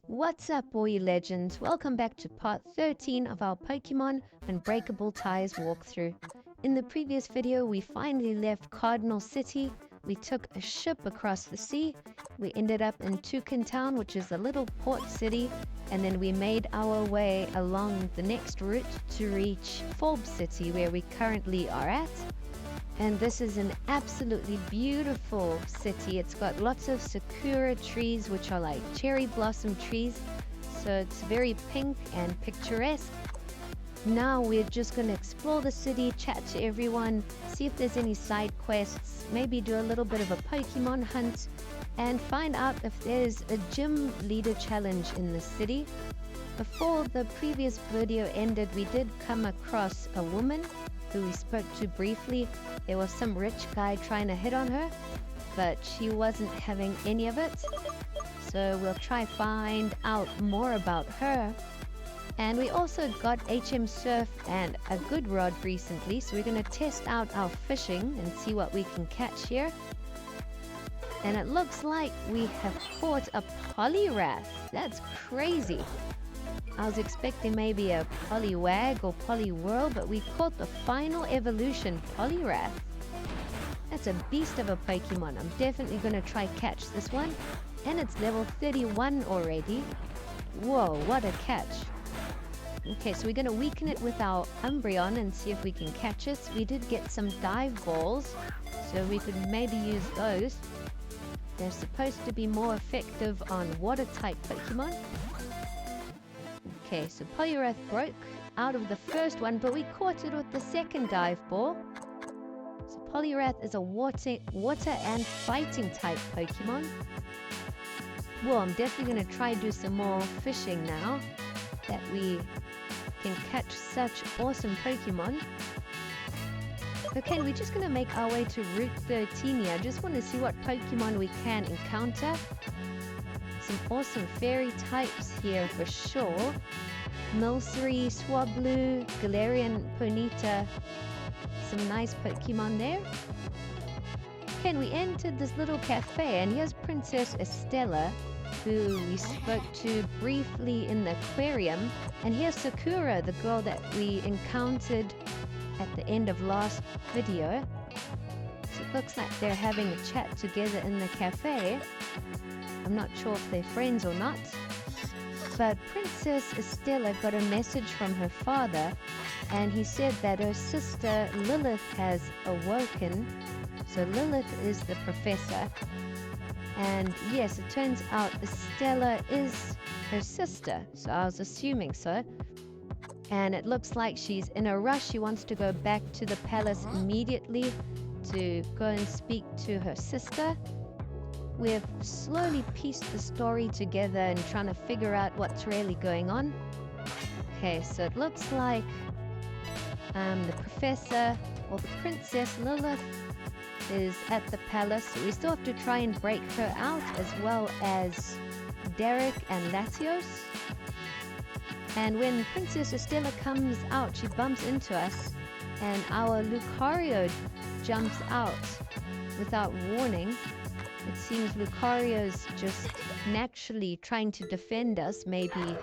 What's up, all you legends? Welcome back to part 13 of our Pokemon Unbreakable Ties walkthrough. In the previous video, we finally left Cardinal City. We took a ship across the sea. We ended up in Toucan Town, which is a little port city, and then we made our way along the next route to reach Forbes City, where we currently are at. And this is an absolutely beautiful city. It's got lots of Sakura trees, which are like cherry blossom trees. So it's very pink and picturesque. Now we're just going to explore the city, chat to everyone, see if there's any side quests, maybe do a little bit of a Pokemon hunt, and find out if there's a gym leader challenge in the city. Before the previous video ended, we did come across a woman who we spoke to briefly. There was some rich guy trying to hit on her, but she wasn't having any of it. So we'll try find out more about her. And we also got HM Surf and a good rod recently, so we're going to test out our fishing and see what we can catch here. And it looks like we have caught a Poliwrath. That's crazy. I was expecting maybe a Poliwag or Poliwhirl, but we caught the final evolution, Poliwrath. That's a beast of a Pokemon. I'm definitely going to try catch this one. And it's level 31 already. Whoa, what a catch. Okay, so we're going to weaken it with our Umbreon and see if we can catch it. We did get some dive balls, so we could maybe use those. They're supposed to be more effective on water-type Pokemon. Okay, so Poliwrath broke out of the first one, but we caught it with the second dive ball. So Poliwrath is a water and fighting type Pokemon. Well, I'm definitely going to try do some more fishing now that we can catch such awesome Pokemon. Okay, we're just going to make our way to Route 13 here. I just want to see what Pokemon we can encounter. Some awesome fairy types here for sure. Milcery, Swablu, Galarian Ponyta. Some nice Pokemon there. Okay, and we entered this little cafe, and here's Princess Estella, who we spoke to briefly in the aquarium. And here's Sakura, the girl that we encountered at the end of last video. So it looks like they're having a chat together in the cafe. I'm not sure if they're friends or not. But Princess Estella got a message from her father, and he said that her sister Lilith has awoken. So Lilith is the professor. And yes, it turns out Estella is her sister. So I was assuming so. And it looks like she's in a rush. She wants to go back to the palace immediately to go and speak to her sister. We've slowly pieced the story together and trying to figure out what's really going on. Okay, so it looks like the professor, or the Princess Lilith, is at the palace. So we still have to try and break her out, as well as Derek and Latios. And when Princess Estella comes out, she bumps into us, and our Lucario jumps out without warning. It seems Lucario's just naturally trying to defend us. Maybe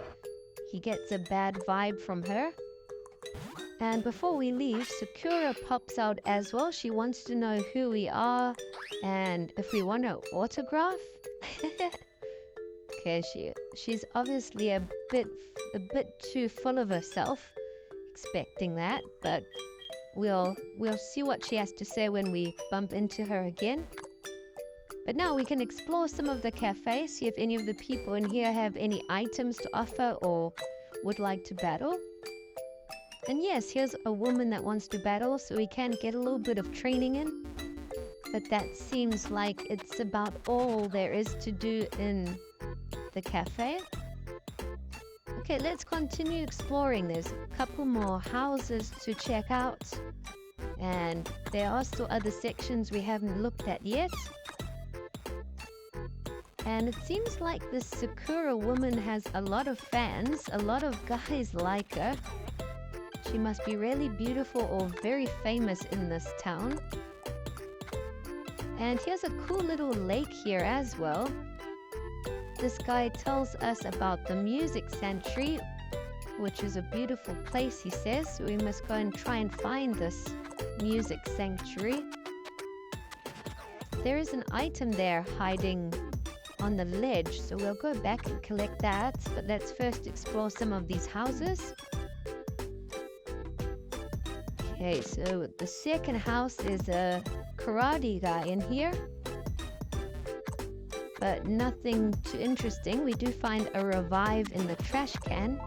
he gets a bad vibe from her. And before we leave, Sakura pops out as well. She wants to know who we are and if we want her autograph. Okay, she's obviously a bit too full of herself, expecting that, but we'll see what she has to say when we bump into her again. But now we can explore some of the cafes, see if any of the people in here have any items to offer or would like to battle. And yes, here's a woman that wants to battle, so we can get a little bit of training in. But that seems like it's about all there is to do in the cafe. Okay, let's continue exploring. There's a couple more houses to check out. And there are still other sections we haven't looked at yet. And it seems like this Sakura woman has a lot of fans. A lot of guys like her. She must be really beautiful or very famous in this town. And here's a cool little lake here as well. This guy tells us about the music sanctuary, which is a beautiful place, he says. So we must go and try and find this music sanctuary. There is an item there hiding on the ledge, so we'll go back and collect that. But let's first explore some of these houses. Okay, so the second house is a karate guy in here, but nothing too interesting. We do find a revive in the trash can.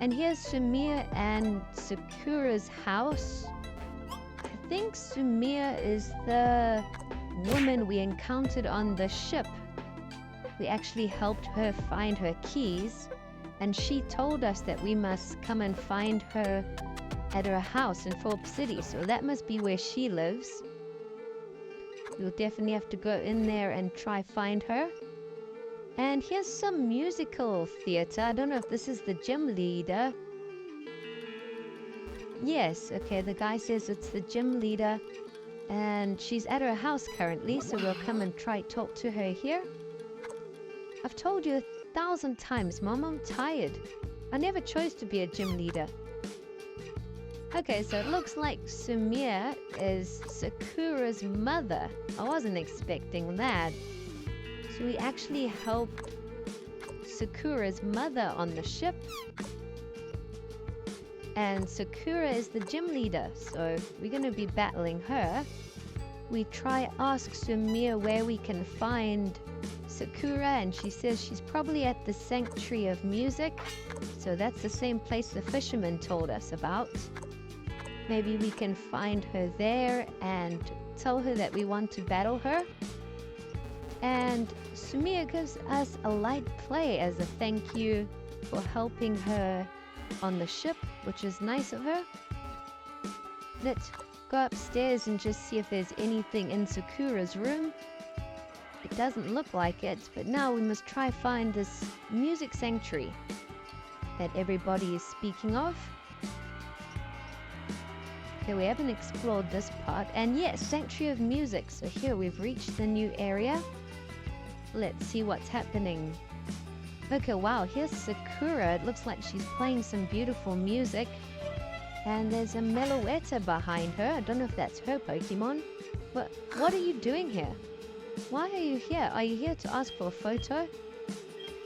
And here's Sumia and Sakura's house. I think Sumia is the woman we encountered on the ship. We actually helped her find her keys, and she told us that we must come and find her at her house in Forbes City, so that must be where she lives. We'll definitely have to go in there and try find her. And here's some musical theater. I don't know if this is the gym leader. Yes, okay, the guy says it's the gym leader, and she's at her house currently, so we'll come and try talk to her here. I've told you 1,000 times, Mom, I'm tired. I never chose to be a gym leader. Okay, so it looks like Sumia is Sakura's mother. I wasn't expecting that. So we actually helped Sakura's mother on the ship. And Sakura is the gym leader, so we're going to be battling her. We try ask Sumia where we can find Sakura, and she says she's probably at the Sanctuary of Music. So that's the same place the fisherman told us about. Maybe we can find her there and tell her that we want to battle her. And Sumia gives us a light play as a thank you for helping her on the ship, which is nice of her. Let's go upstairs and just see if there's anything in Sakura's room. It doesn't look like it, but now we must try find this music sanctuary that everybody is speaking of. Okay, we haven't explored this part. And yes, Sanctuary of Music. So here we've reached the new area. Let's see what's happening. Okay, wow, here's Sakura. It looks like she's playing some beautiful music. And there's a Meloetta behind her. I don't know if that's her Pokemon. But what are you doing here? Why are you here? Are you here to ask for a photo?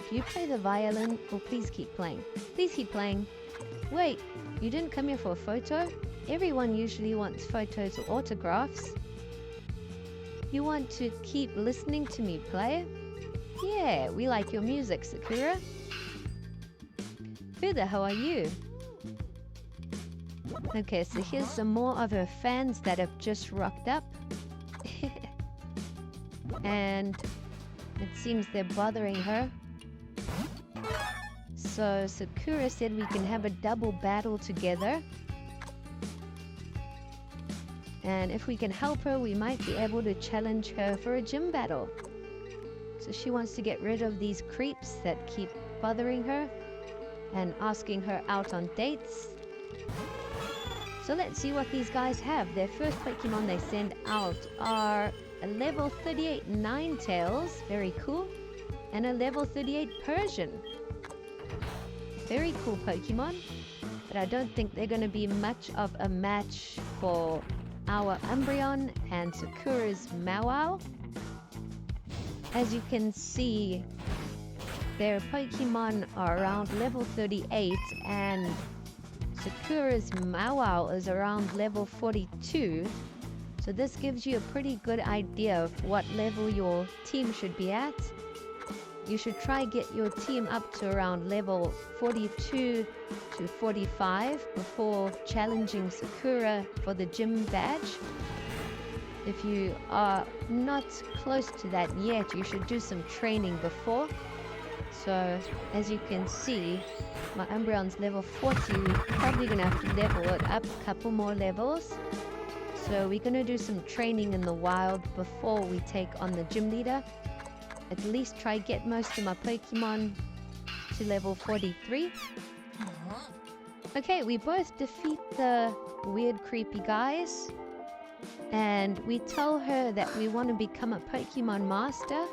Do you play the violin? Or please keep playing. Please keep playing. Wait, you didn't come here for a photo? Everyone usually wants photos or autographs. You want to keep listening to me play? Yeah, we like your music, Sakura. Who the hell are you? Okay, so here's some more of her fans that have just rocked up. And it seems they're bothering her. So Sakura said we can have a double battle together. And if we can help her, we might be able to challenge her for a gym battle. So she wants to get rid of these creeps that keep bothering her and asking her out on dates. So let's see what these guys have. Their first Pokemon they send out are a level 38 Ninetales, very cool, and a level 38 Persian. Very cool Pokemon, but I don't think they're going to be much of a match for our Umbreon and Sakura's Mawile. As you can see, their Pokemon are around level 38 and Sakura's Mawile is around level 42. So this gives you a pretty good idea of what level your team should be at. You should try get your team up to around level 42 to 45 before challenging Sakura for the gym badge. If you are not close to that yet, you should do some training before. So as you can see, my Umbreon's level 40. We're probably going to have to level it up a couple more levels. So we're going to do some training in the wild before we take on the gym leader. At least try get most of my Pokemon to level 43. Okay, we both defeat the weird creepy guys. And we tell her that we want to become a Pokemon Master.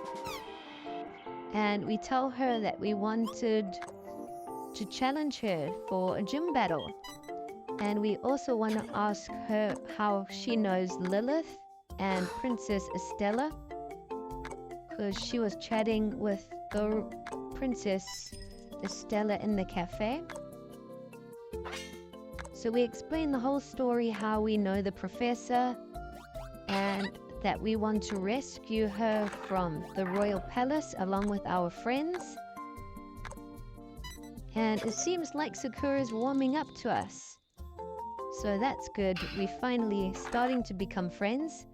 And we tell her that we wanted to challenge her for a gym battle. And we also want to ask her how she knows Lilith and Princess Estella, because she was chatting with the Princess Estella in the cafe. So we explain the whole story, how we know the professor, and that we want to rescue her from the royal palace along with our friends. And it seems like Sakura is warming up to us. So that's good. We're finally starting to become friends.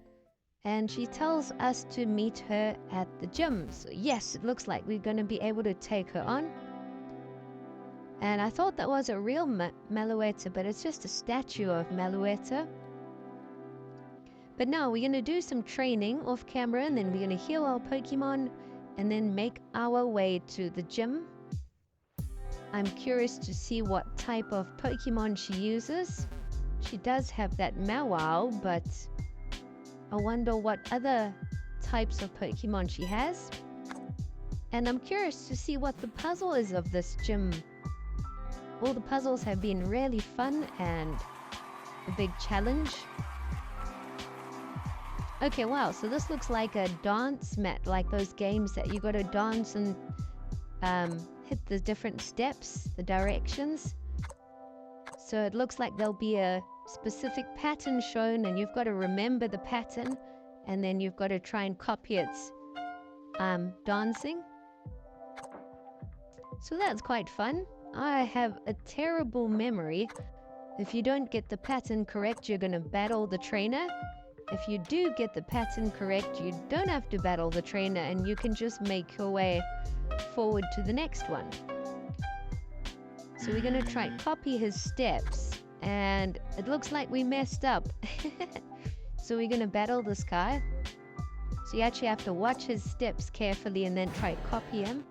And she tells us to meet her at the gym. So yes, it looks like we're going to be able to take her on. And I thought that was a real Meloetta, but it's just a statue of Meloetta. But now we're going to do some training off camera, and then we're going to heal our Pokemon and then make our way to the gym. I'm curious to see what type of Pokemon she uses. She does have that Mawile, but I wonder what other types of Pokemon she has. And I'm curious to see what the puzzle is of this gym. All the puzzles have been really fun and a big challenge. Okay, wow, so this looks like a dance mat, like those games that you got to dance and hit the different steps, the directions. So it looks like there'll be a specific pattern shown, and you've got to remember the pattern, and then you've got to try and copy its dancing. So that's quite fun. I have a terrible memory. If you don't get the pattern correct, you're going to battle the trainer. If you do get the pattern correct, you don't have to battle the trainer, and you can just make your way forward to the next one. So we're going to try and copy his steps, and it looks like we messed up. So we're going to battle this guy. So you actually have to watch his steps carefully and then try to copy him.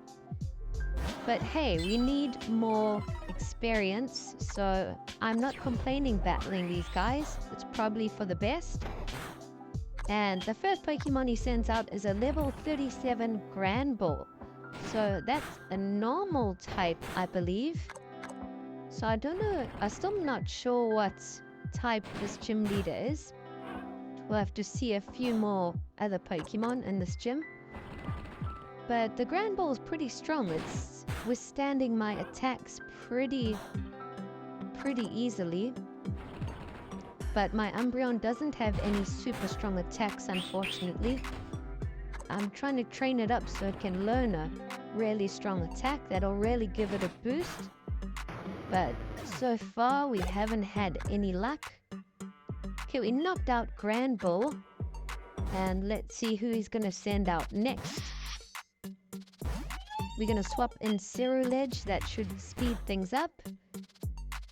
But hey, we need more experience, so I'm not complaining battling these guys. It's probably for the best. And the first Pokemon he sends out is a level 37 Granbull. So that's a normal type, I believe. So I don't know, I'm still not sure what type this gym leader is. We'll have to see a few more other Pokemon in this gym. But the Granbull is pretty strong. It's withstanding my attacks pretty easily. But my Umbreon doesn't have any super strong attacks, unfortunately. I'm trying to train it up so it can learn a really strong attack that'll really give it a boost. But so far we haven't had any luck. Okay, we knocked out Granbull. And let's see who he's going to send out next. We're going to swap in Ceruledge. That should speed things up.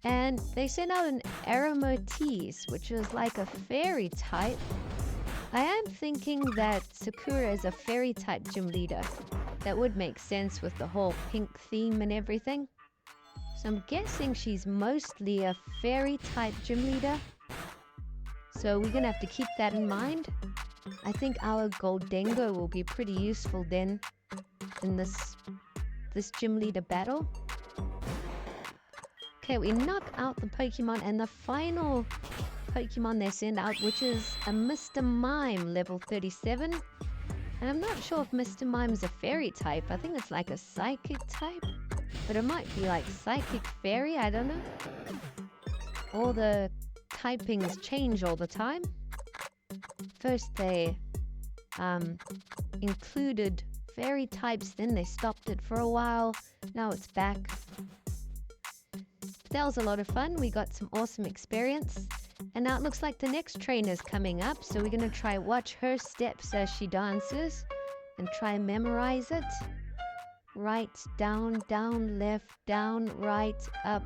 And they sent out an Aromotease, which is like a fairy type. I am thinking that Sakura is a fairy type gym leader. That would make sense with the whole pink theme and everything. So I'm guessing she's mostly a fairy type gym leader. So we're going to have to keep that in mind. I think our Goldengo will be pretty useful then in this gym leader battle. Okay, we knock out the Pokemon, and the final Pokemon they send out, which is a Mr. Mime level 37. And I'm not sure if Mr. Mime is a fairy type. I think it's like a psychic type. But it might be like psychic fairy, I don't know. All the typings change all the time. First they included fairy types, then they stopped it for a while. Now it's back. That was a lot of fun. We got some awesome experience. And now it looks like the next trainer's coming up. So we're going to try watch her steps as she dances and try and memorize it. Right, down, down, left, down, right, up.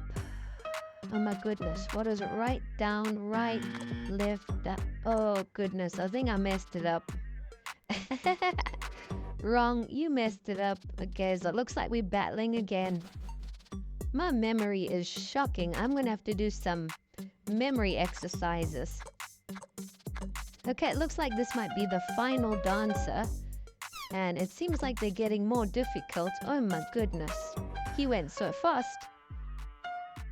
Oh my goodness. What is it? Right, down, right, left, down. Oh goodness. I think I messed it up. Wrong. You messed it up. Okay, so it looks like we're battling again. My memory is shocking. I'm going to have to do some memory exercises. Okay, it looks like this might be the final dancer. And it seems like they're getting more difficult. Oh my goodness. He went so fast.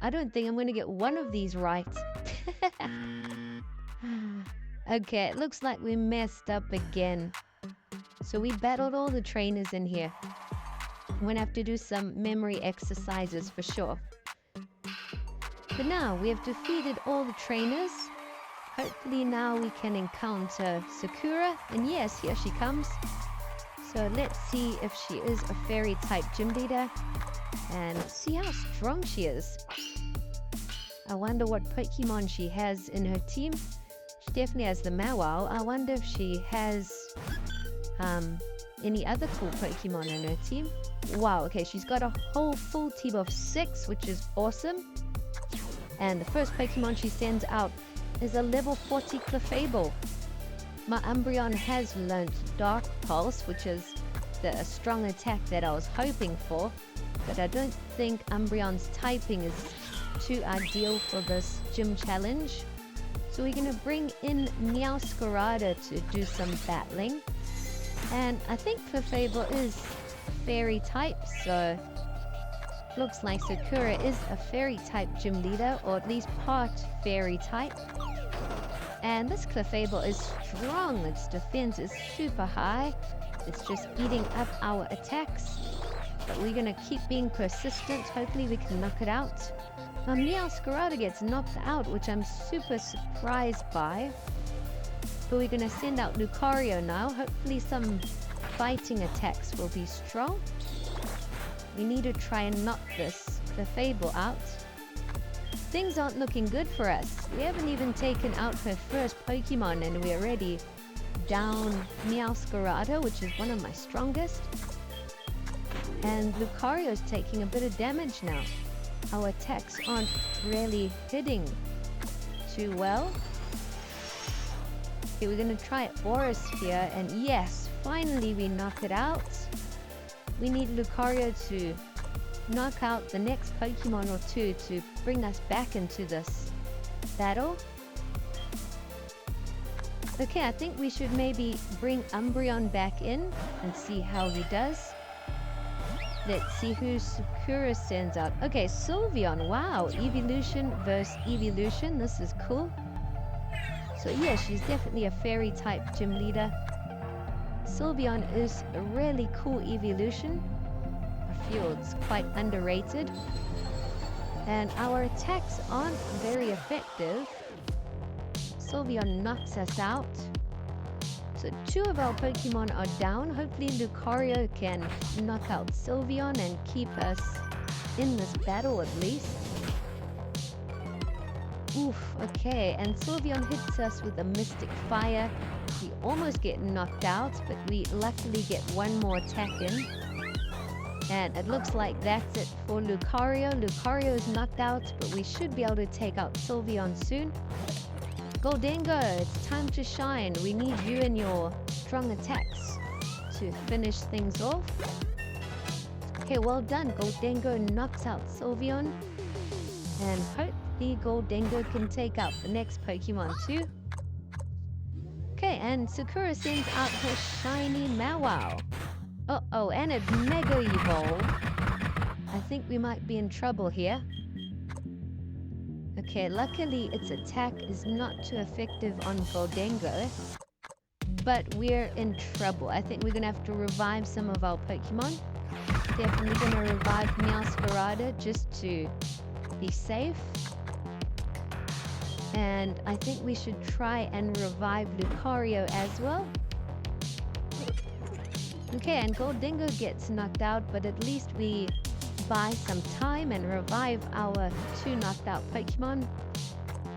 I don't think I'm going to get one of these right. Okay, it looks like we messed up again. So we battled all the trainers in here. I'm going to have to do some memory exercises for sure. But now we have defeated all the trainers. Hopefully now we can encounter Sakura. And yes, here she comes. So let's see if she is a fairy type gym leader. And see how strong she is. I wonder what Pokemon she has in her team. She definitely has the Mawile. I wonder if she has any other cool Pokemon in her team. Wow, okay, she's got a whole full team of 6, which is awesome. And the first Pokemon she sends out is a level 40 Clefable. My Umbreon has learnt Dark Pulse, which is the strong attack that I was hoping for. But I don't think Umbreon's typing is too ideal for this gym challenge. So we're going to bring in Meowscarada to do some battling. And I think Clefable is fairy type, so looks like Sakura is a fairy type gym leader, or at least part fairy type. And this Clefable is strong. Its defense is super high. It's just eating up our attacks. But we're going to keep being persistent. Hopefully we can knock it out. Meowscarada gets knocked out, which I'm super surprised by. But we're going to send out Lucario now. Hopefully some fighting attacks will be strong. We need to try and knock this Clefable out. Things aren't looking good for us. We haven't even taken out her first Pokemon and we're already down Meowscarada, which is one of my strongest. And Lucario's taking a bit of damage now. Our attacks aren't really hitting too well. Okay, we're going to try Boris here, and yes, finally we knock it out. We need Lucario to knock out the next Pokemon or two to bring us back into this battle. Okay, I think we should maybe bring Umbreon back in and see how he does. Let's see who Sakura sends out. Okay, Sylveon. Wow, evolution versus evolution. This is cool. So yeah, she's definitely a fairy type gym leader. Sylveon is a really cool evolution. I feel it's quite underrated. And our attacks aren't very effective. Sylveon knocks us out. So 2 of our Pokemon are down. Hopefully Lucario can knock out Sylveon and keep us in this battle at least. Oof, okay, and Sylveon hits us with a Mystic Fire. We almost get knocked out, but we luckily get one more attack in. And it looks like that's it for Lucario. Lucario is knocked out, but we should be able to take out Sylveon soon. Goldengo, it's time to shine. We need you and your strong attacks to finish things off. Okay, well done. Goldengo knocks out Sylveon. And hopefully Goldengo can take out the next Pokemon too. Okay, and Sakura sends out her shiny Mawile. Uh-oh, and it Mega Evolved. I think we might be in trouble here. Okay, luckily its attack is not too effective on Goldengo. But we're in trouble. I think we're going to have to revive some of our Pokemon. Definitely going to revive Meowscarada just to be safe. And I think we should try and revive Lucario as well. Okay, and Goldengo gets knocked out, but at least we buy some time and revive our 2 knocked out Pokemon.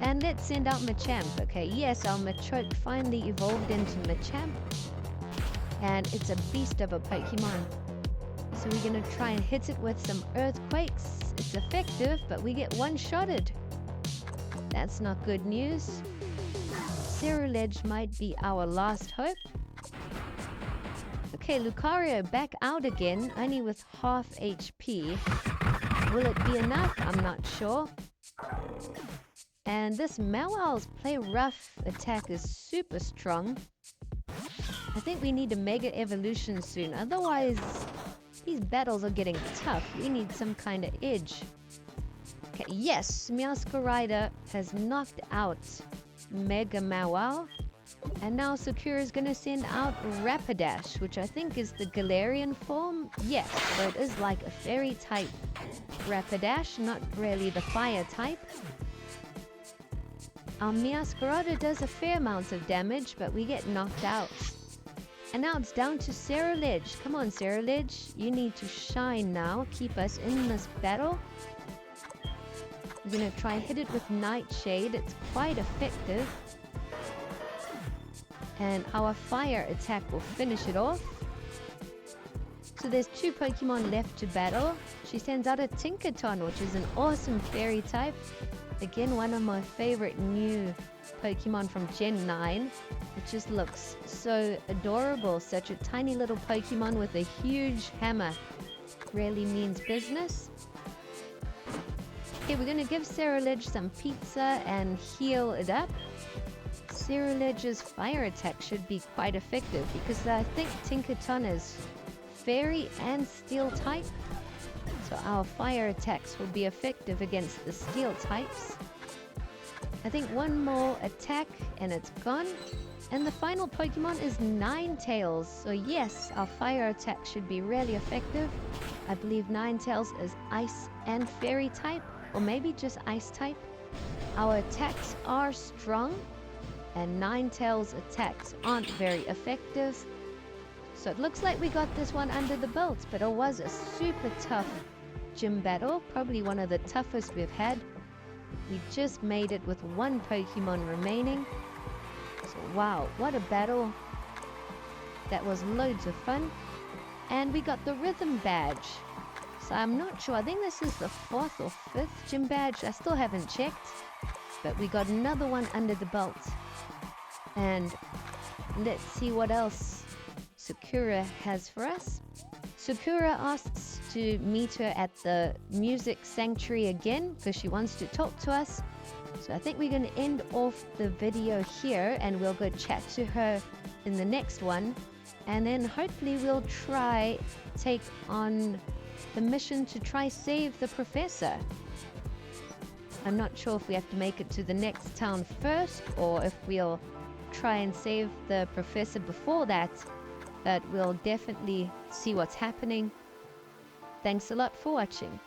And let's send out Machamp. Okay, yes, our Machoke finally evolved into Machamp. And it's a beast of a Pokemon. So we're going to try and hit it with some Earthquakes. It's effective, but we get one-shotted. That's not good news. Ceruledge might be our last hope. Okay, Lucario back out again, only with half HP. Will it be enough? I'm not sure. And this Mawow's play rough attack is super strong. I think we need a Mega Evolution soon. Otherwise, these battles are getting tough. We need some kind of edge. Okay, yes, Meowscarada has knocked out Mega Mawow. And now Sakura is going to send out Rapidash, which I think is the Galarian form. Yes, so it is like a fairy type Rapidash, not really the fire type. Our Meowscarada does a fair amount of damage, but we get knocked out. And now it's down to Ceruledge. Come on, Ceruledge. You need to shine now. Keep us in this battle. We're going to try and hit it with Nightshade. It's quite effective. And our fire attack will finish it off. So there's 2 Pokemon left to battle. She sends out a Tinkaton, which is an awesome fairy type. Again, one of my favorite new Pokemon from Gen 9. It just looks so adorable. Such a tiny little Pokemon with a huge hammer. Really means business. Okay, we're going to give Ceruledge some pizza and heal it up. Ceruledge's fire attack should be quite effective because I think Tinkaton is fairy and steel type. So our fire attacks will be effective against the steel types. I think one more attack and it's gone. And the final Pokemon is Ninetales. So yes, our fire attack should be really effective. I believe Ninetales is ice and fairy type, or maybe just ice type. Our attacks are strong, and Ninetales' attacks aren't very effective. So it looks like we got this one under the belt, but it was a super tough gym battle, probably one of the toughest we've had. We just made it with 1 Pokemon remaining. So wow, what a battle. That was loads of fun. And we got the Rhythm Badge. So I'm not sure, I think this is the 4th or 5th gym badge. I still haven't checked. But we got another one under the belt. And let's see what else Sakura has for us. Sakura asks to meet her at the music sanctuary again because she wants to talk to us. So I think we're going to end off the video here and we'll go chat to her in the next one. And then hopefully we'll try take on the mission to try save the professor. I'm not sure if we have to make it to the next town first or if we'll try and save the professor before that, but we'll definitely see what's happening. Thanks a lot for watching.